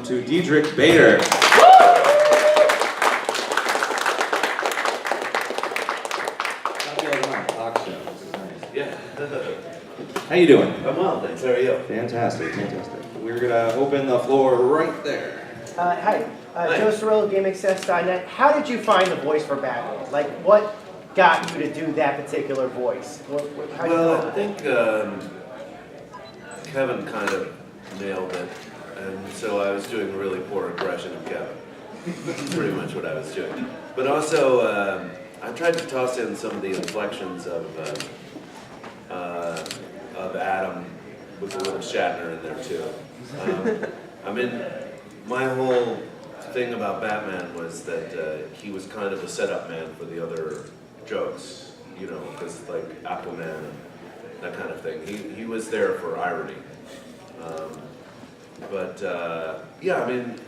To Diedrich Bader. Yeah. How you doing? I'm well, thanks. How are you? Fantastic, fantastic. We're gonna open the floor right there. Hi, Hi. Joe Cirillo, GameAccess.net. How did you find the voice for Batman? Like, what got you to do that particular voice? How'd you Well, come I up think Kevin kind of nailed it, and so I was doing a really poor impression of Kevin. That's pretty much what I was doing. But also, I tried to toss in some of the inflections of Adam with a little Shatner in there too. I mean, my whole thing about Batman was that he was kind of a setup man for the other jokes, you know, because like Aquaman and that kind of thing. He was there for irony. Yeah, I mean,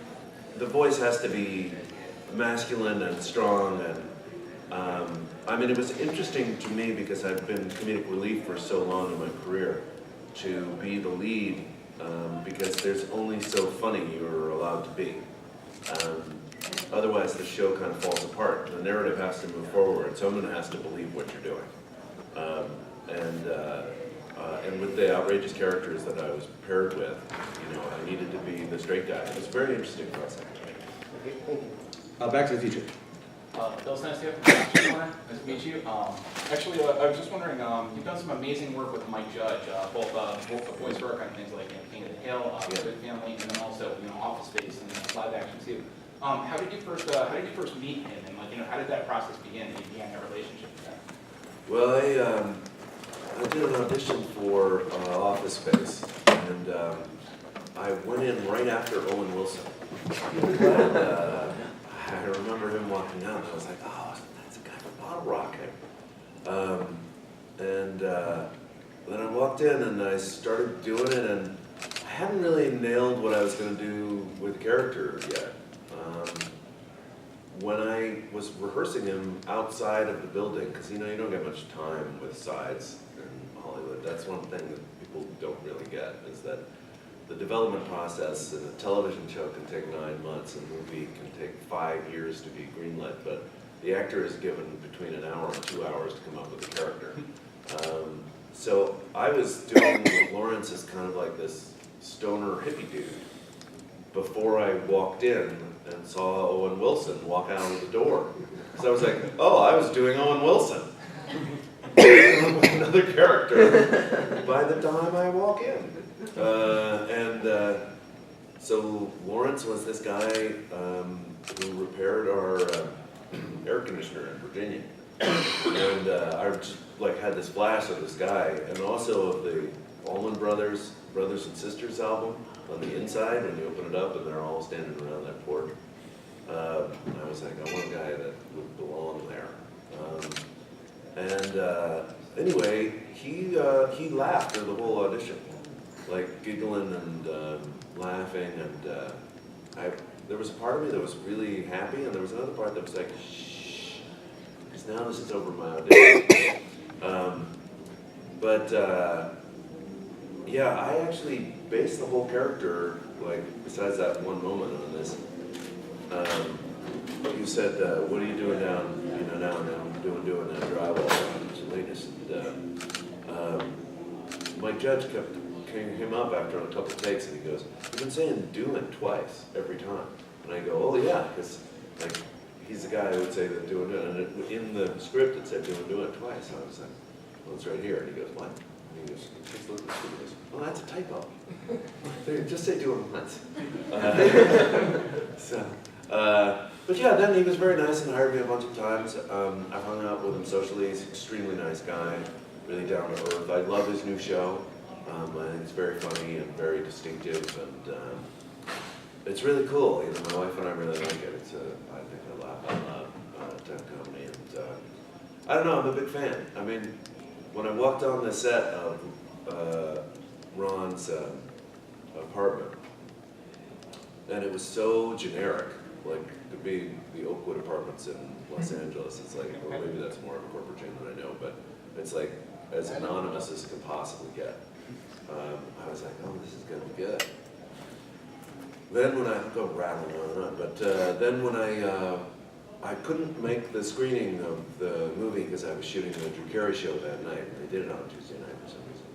the voice has to be masculine and strong, and I mean, it was interesting to me because I've been comedic relief for so long in my career to be the lead, because there's only so funny you're allowed to be. Otherwise, the show kind of falls apart. The narrative has to move forward. Someone has to believe what you're doing. And with the outrageous characters that I was paired with, you know, I needed to be the straight guy. It was a very interesting process. Back to the Future. Bill Snes here from Action Corner. Nice to meet you. Actually, I was just wondering, you've done some amazing work with Mike Judge, both voice work on things like King of the Hill, Good Family, and then also Office Space and live action too. How did you first meet him, and like how did that process begin? You began that relationship with him. Well, I did an audition for Office Space, and I went in right after Owen Wilson. And, I remember him walking out, and I was like, oh, that's the guy from Bottle Rocket. Then I walked in, and I started doing it, and I hadn't really nailed what I was going to do with the character yet. When I was rehearsing him outside of the building, because you don't get much time with sides in Hollywood. That's one thing that people don't really get, is that the development process in a television show can take 9 months, and a movie can take 5 years to be greenlit, but the actor is given between an hour and 2 hours to come up with a character. So I was doing Lawrence as kind of like this stoner hippie dude before I walked in and saw Owen Wilson walk out of the door. So I was like, oh, I was doing Owen Wilson. Another character by the time I walk in. So Lawrence was this guy who repaired our air conditioner in Virginia. And I just had this flash of this guy, and also of the Allman Brothers and Sisters album. On the inside, when you open it up and they're all standing around that porch. I was like, I want a guy that would belong there. Anyway, he laughed through the whole audition, like giggling and laughing, and there was a part of me that was really happy, and there was another part that was like, shh, because now this is over my audition. Yeah, I actually based the whole character, besides that one moment on this. You said, what are you doing down, now I'm doing that drywall on the latest. Mike Judge came up after a couple of takes, and he goes, you've been saying doing twice every time. And I go, oh yeah, because he's the guy who would say that doing it, and in the script it said doing it twice. So I was like, well, it's right here. And he goes, what? And he goes, just look at the script. He goes, oh, that's a typo. Just say do it once. But yeah, then he was very nice and hired me a bunch of times. I've hung out with him socially. He's an extremely nice guy, really down to earth. I love his new show. I think it's very funny and very distinctive, and it's really cool. My wife and I really like it. It's I think I laugh out loud type comedy, and I don't know. I'm a big fan. I mean, when I walked on the set of Ron's apartment, and it was so generic, to be the Oakwood Apartments in Los Angeles. It's like, well, maybe that's more of a corporate chain than I know, but it's like as anonymous as it could possibly get. I was like, oh, this is gonna be good. then when I'll go rattling on and on, but then when I couldn't make the screening of the movie because I was shooting the Drew Carey show that night. They did it on Tuesday night for some reason.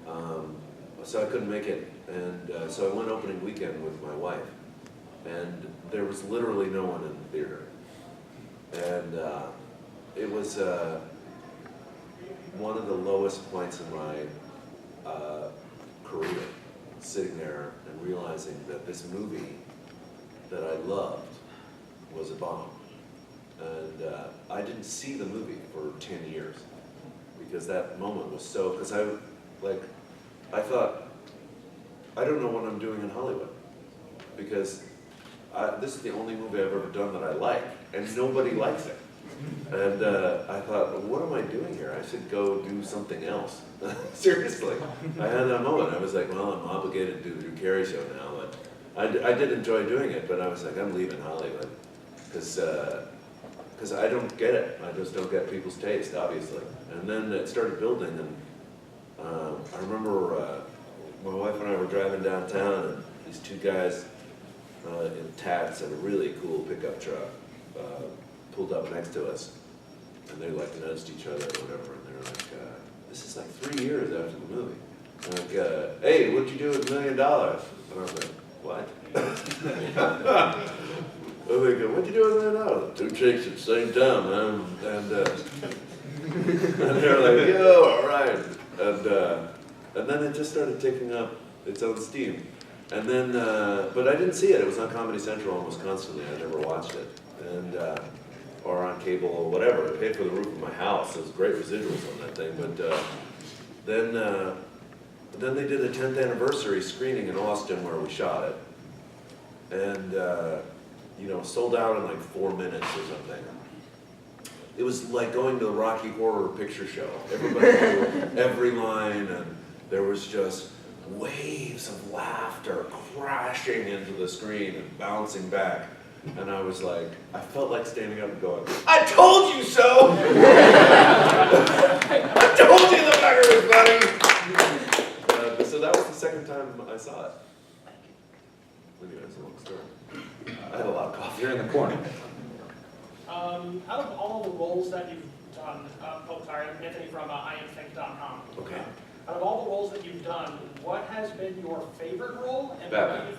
And so I couldn't make it. And so I went opening weekend with my wife. And there was literally no one in the theater. And it was one of the lowest points in my career, sitting there and realizing that this movie that I loved was a bomb. And I didn't see the movie for 10 years because that moment was so, because I thought, I don't know what I'm doing in Hollywood because this is the only movie I've ever done that I like, and nobody likes it. And I thought, well, what am I doing here? I should go do something else. Seriously. I had that moment. I was like, well, I'm obligated to do the Drew Carey show now. But I did enjoy doing it, but I was like, I'm leaving Hollywood. Because I don't get it. I just don't get people's taste, obviously. And then it started building, and I remember my wife and I were driving downtown, and these two guys in tats and a really cool pickup truck pulled up next to us, and they like nudged each other or whatever, and they were like, this is like 3 years after the movie. And like, hey, what'd you do with $1 million? And I was like, what? And they go, what'd you do with $1 million? Two chicks at the same time, man. And they're like, yo, all right. And then it just started taking up its own steam. And then, but I didn't see it. It was on Comedy Central almost constantly. I never watched it. And, or on cable or whatever. It paid for the roof of my house. There was great residuals on that thing. But then they did a 10th anniversary screening in Austin where we shot it. And, sold out in like 4 minutes or something. It was like going to the Rocky Horror Picture Show. Everybody knew every line, and there was just waves of laughter crashing into the screen and bouncing back. And I was like, I felt like standing up and going, I told you so! I told you the fucker was funny! So that was the second time I saw it. Anyway, it's a long story. I had a lot of coffee. You're in the corner. Out of all the roles that you've done, I'm Anthony from IamThink.com. Okay. Out of all the roles that you've done, what has been your favorite role, and Batman.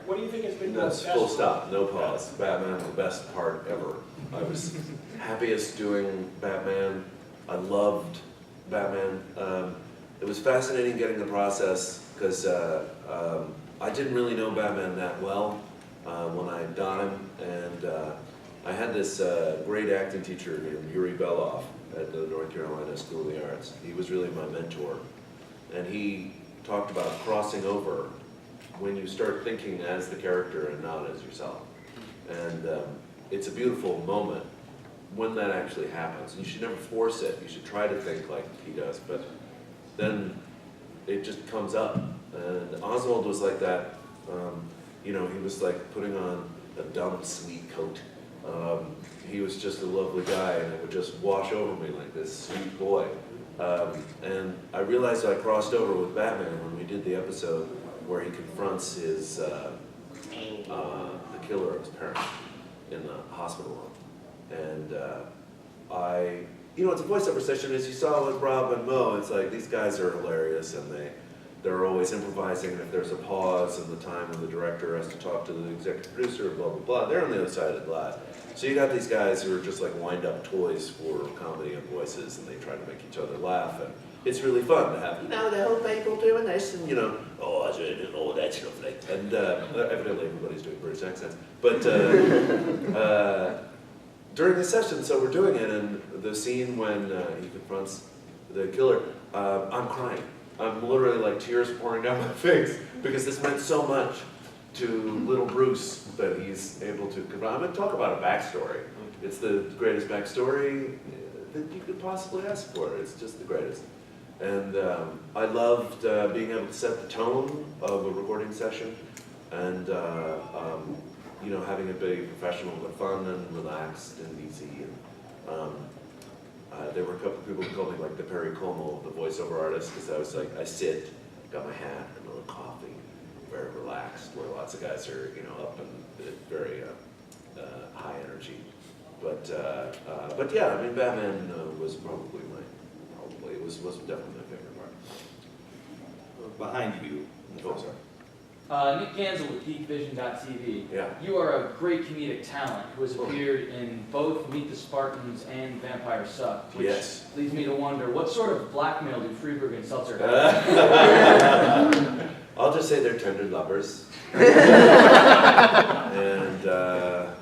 what do you think has been your That's best full role? stop, no pause. Batman, the best part ever. I was happiest doing Batman. I loved Batman. It was fascinating getting the process because I didn't really know Batman that well when I got him, and I had this great acting teacher named Yuri Beloff at the North Carolina School of the Arts. He was really my mentor, and he talked about crossing over when you start thinking as the character and not as yourself. And it's a beautiful moment when that actually happens. You should never force it. You should try to think like he does, but then it just comes up. And Oswald was like that. He was like putting on a dumb, sweet coat. He was just a lovely guy, and it would just wash over me like this sweet boy. And I realized I crossed over with Batman when we did the episode where he confronts his the killer of his parents in the hospital room. And it's a voiceover session, as you saw with Rob and Mo. It's like these guys are hilarious, and they're always improvising, and if there's a pause in the time when the director has to talk to the executive producer, blah, blah, blah, they're on the other side of the glass. So you got these guys who are just like wind-up toys for comedy and voices, and they try to make each other laugh, and it's really fun to have, the whole people doing this, and that's lovely. And evidently everybody's doing British accents. But during the session, so we're doing it, and the scene when he confronts the killer, I'm crying. I'm literally like tears pouring down my face because this meant so much to little Bruce that he's able to confront. I'm going to talk about a backstory. It's the greatest backstory that you could possibly ask for. It's just the greatest. And I loved being able to set the tone of a recording session and having it be professional but fun and relaxed and easy. And, there were a couple of people who called me like the Perry Como of the voiceover artist, because I was like, I sit, got my hat and a little coffee, very relaxed, where lots of guys are, you know, up and very high energy. But yeah, I mean, Batman was probably it was definitely my favorite part. Behind you. Oh, sorry. Nick Gansel with GeekVision.tv. Yeah. You are a great comedic talent who has appeared in both Meet the Spartans and Vampire Suck, which Yes. leads me to wonder, what sort of blackmail do Freeberg and Seltzer have? I'll just say they're tender lovers. And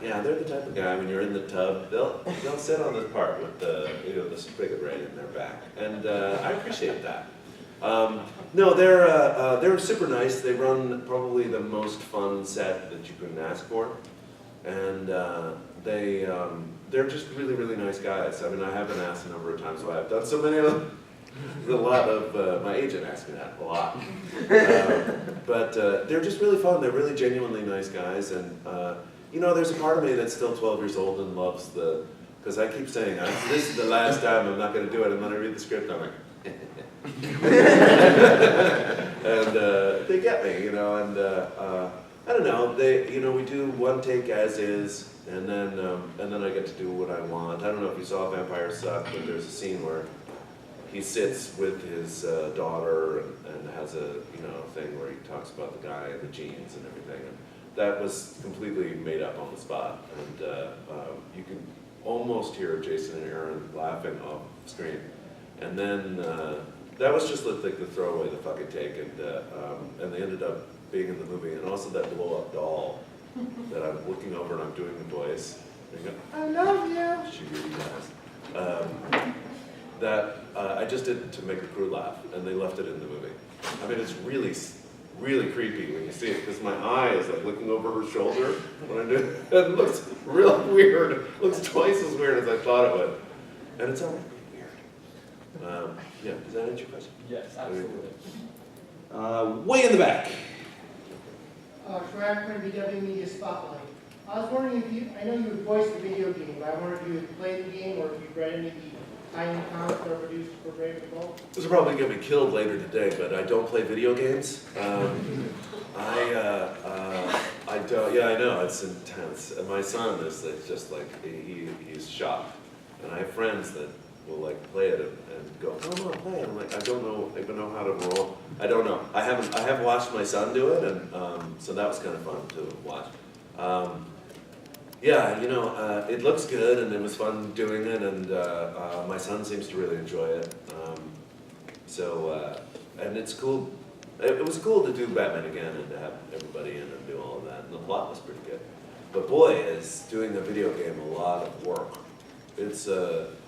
yeah, they're the type of guy, when you're in the tub, they'll sit on this part with the spigot right in their back, and I appreciate that. No, they're super nice. They run probably the most fun set that you can ask for, and they're just really, really nice guys. I mean, I have been asked a number of times why I've done so many of them. A lot of my agent asked me that a lot, but they're just really fun. They're really genuinely nice guys, and you know, there's a part of me that's still 12 years old and loves because I keep saying, this is the last time, I'm not going to do it, and then I read the script, I'm like, and they get me, you know, and I don't know, we do one take as is, and then I get to do what I want. I don't know if you saw Vampire Suck, but there's a scene where he sits with his daughter and has a thing where he talks about the guy and the jeans and everything. And that was completely made up on the spot, and you can almost hear Jason and Aaron laughing off screen. And then that was just like the throwaway, the fucking take, and they ended up being in the movie. And also that blow up doll that I'm looking over and I'm doing the voice. And go, I love you. She really does. That I just did it to make the crew laugh, and they left it in the movie. I mean, it's really, really creepy when you see it, because my eye is like looking over her shoulder when I do it. It looks real weird. It looks twice as weird as I thought it would. And it's already weird. Yeah, does that answer your question? Yes, absolutely. Way in the back. Schrackman, VW Media Spotlight. I was wondering if I know you would voice the video game, but I wonder if you had played the game or if you've read any of the tie-in comics that are produced for Brave and Bold. This is probably going to be killed later today, but I don't play video games. I don't, yeah, I know, it's intense. And my son is just like, he's shocked. And I have friends that will like play it and go, oh no, play it. I'm like, I don't even know how to roll. I don't know. I have watched my son do it, and so that was kind of fun to watch. Yeah, it looks good, and it was fun doing it, and my son seems to really enjoy it. And it's cool. It was cool to do Batman again and to have everybody in and do all of that, and the plot was pretty good. But boy, is doing a video game a lot of work. It's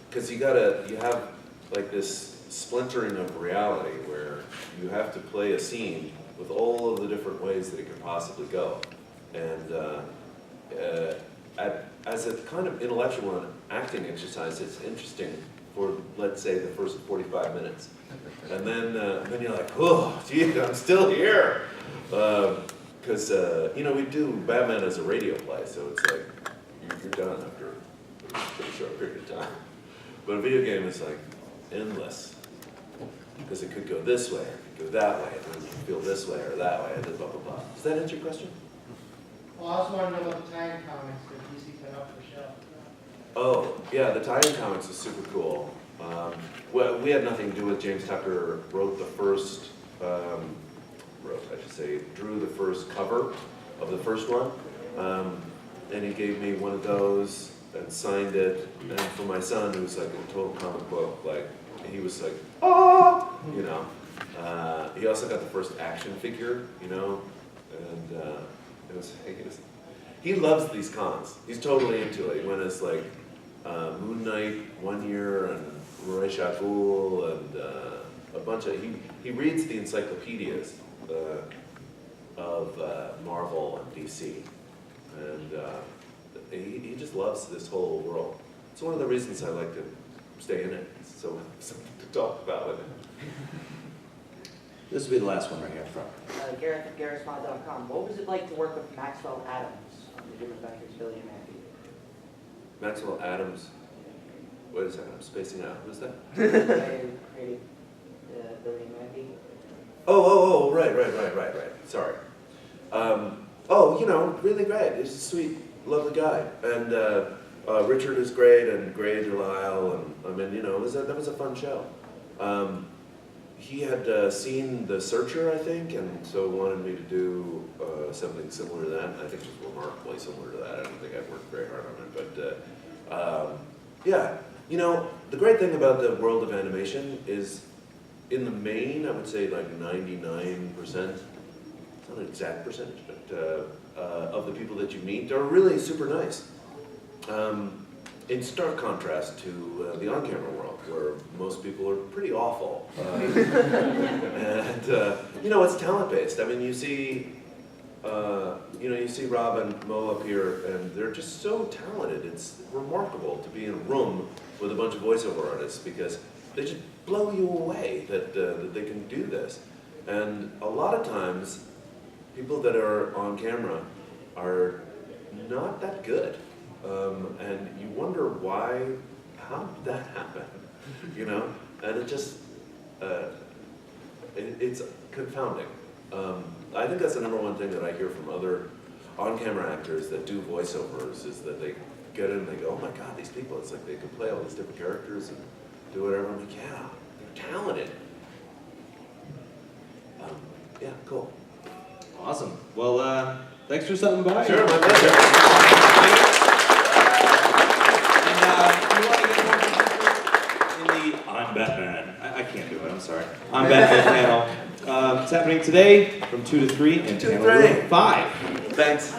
because you have like this splintering of reality where you have to play a scene with all of the different ways that it could possibly go, and as a kind of intellectual and acting exercise, it's interesting for, let's say, the first 45 minutes. And then you're like, oh, gee, I'm still here. Because, we do Batman as a radio play, so it's like, you're done after a pretty short period of time. But a video game is like endless. Because it could go this way, it could go that way, and then you can feel this way or that way, and then blah, blah, blah. Does that answer your question? Well, I also want to know about the tie-in comics that DC put up for show. Oh, yeah, the tie-in comics is super cool. Well, we had nothing to do with James Tucker drew the first cover of the first one. And he gave me one of those and signed it. And for my son, who's like a total comic book, like, he was like, oh, he also got the first action figure, and he loves these cons. He's totally into it. He went as like Moon Knight one year and Roy Shaful and a bunch of, he reads the encyclopedias of Marvel and DC. And he just loves this whole world. It's one of the reasons I like to stay in it. So something to talk about with it. This will be the last one right here up front. Gareth at GarethSmile.com. What was it like to work with Maxwell Adams on the Jim Adventures, Billy and Mandy? Maxwell Adams. Wait a second, I'm spacing out. Who's that? Created Billy and Mandy. Oh, right. Sorry. Oh, you know, really great. He's a sweet, lovely guy. And Richard is great, and Gray Delisle, and I mean, you know, that was a fun show. He had seen The Searcher, I think, and so wanted me to do something similar to that. I think it was remarkably similar to that. I don't think I'd worked very hard on it, but yeah. You know, the great thing about the world of animation is, in the main, I would say like 99%, it's not an exact percentage, but of the people that you meet are really super nice. In stark contrast to the on-camera world, where most people are pretty awful. And, you know, it's talent-based. I mean, you see Rob and Mo up here, and they're just so talented. It's remarkable to be in a room with a bunch of voiceover artists, because they just blow you away that they can do this. And a lot of times, people that are on camera are not that good. And you wonder how did that happen? You know? And it just, it's confounding. I think that's the number one thing that I hear from other on-camera actors that do voiceovers, is that they get in and they go, oh my God, these people, it's like they can play all these different characters and do whatever. I'm like, yeah, they're talented. Yeah, cool. Awesome. Well, thanks for stopping by. Sure, my pleasure. And you want to get more in the I'm Batman. I can't do it, I'm sorry. I'm Batman panel. It's happening today from 2 to 3 and 2 to panel 3. 5. Thanks.